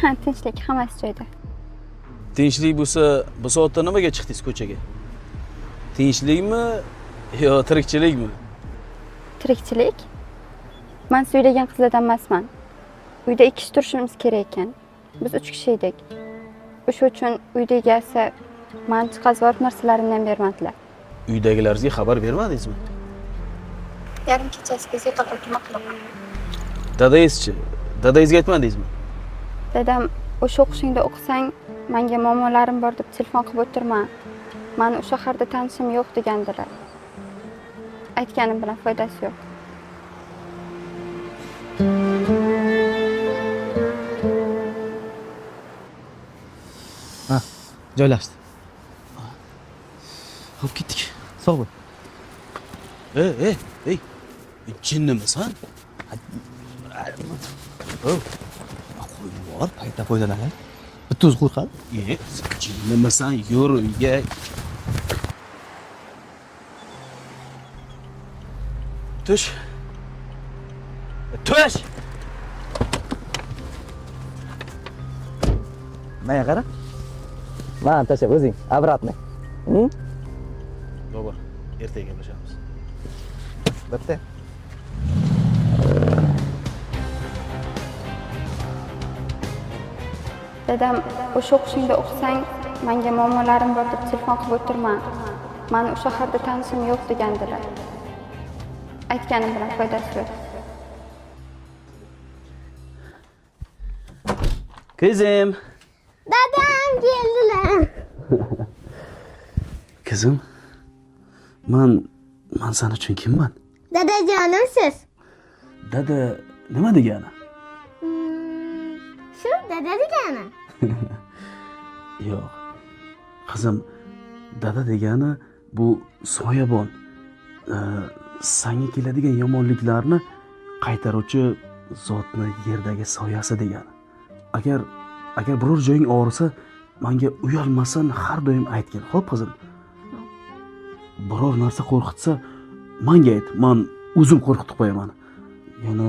Ha, tinchlik, hammasi joyida. Tinchlik bo'lsa, bu soatda nimaga chiqdingiz ko'chaga? Tinchlikmi yo tirikchilikmi? Tirikchilik? Men söylegan qizlardan emasman. Uyda 2 kishi turishimiz kerak ekan. Biz 3 kishi edik. O'sha uchun uyda egasi men chiqazib narsalarimni ham bermadilar. Uydagilaringizga xabar bermadingizmi? Yarim kechasi biz yo'talib qilib. Dadangizchi? Dadangizga aytmadingizmi? Dadam o'sha o'qishingda o'qisang, menga muammolarim bor deb telefon qilib o'tirma. Men o'sha shaharda tanishim yo'q degandilar. Aytganim bilan foydasi yo'q. Ha, joylashdi. Hop ketdik. Sog' bo'l. Ey. Jinnimisan? Qo'y bor, paytda foydalanay. Bitta o'zi qo'rqadi. Jinnimisan? Yur uyga. Tush. Menga qara. Men tashlab o'zing, обратно. Bobur, ertaga gaplashamiz. Bitta. Dadam o'sha o'qishingda o'qisang, menga muammolarim bor deb telefon qilib o'tirma. Men o'sha shaharda tanishim yo'q degandilar. Aytganim bilan foydasi yo'q. Kızım. Dadam keldilar. Kızım. Men sana uchun kimman? Dadajonim siz. Dada nima degani? Shu dada degani. Yo'q. Qizim, dada degani bu soyabon. Senga keladigan yomonliklarni qaytaruvchi zotni yerdagi soyasi degani. Agar biror joying og'risa, menga uyalmasin, har doim aytgin. Xo'p qizim. Biror narsa qo'rqitsa, menga ayt. Men o'zim qo'rqitib qo'yaman. Yana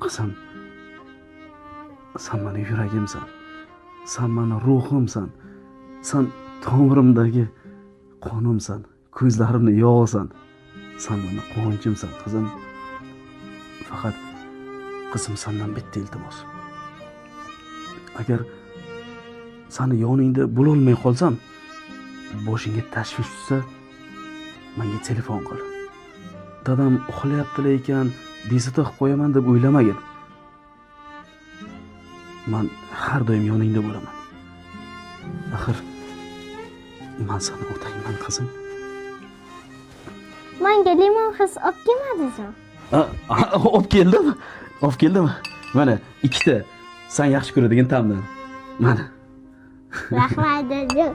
qizim, sen meni yuragimsan. Sen meni ruhimsan. Sen tomirimdagi qonimsan. Ko'zlarimni yog'isan. Sen meni quvonchimsan, qizim. Faqat qizim sendan bitta iltimos. Agar seni yoningda bo'lolmay qolsam, boshingga tashvish tushsa, menga telefon qil. Dadam uxlayaptilar ekan, bezovta qilib qo'yaman deb o'ylamagin. Men har doim yoningda bo'laman. Axir men seni otangman, qizim. Menga limon his olib kelmadingizmi? Olib keldim. Mana ikkita sen yaxshi ko'radigan ta'mdan. Mana. Rahmat dadam.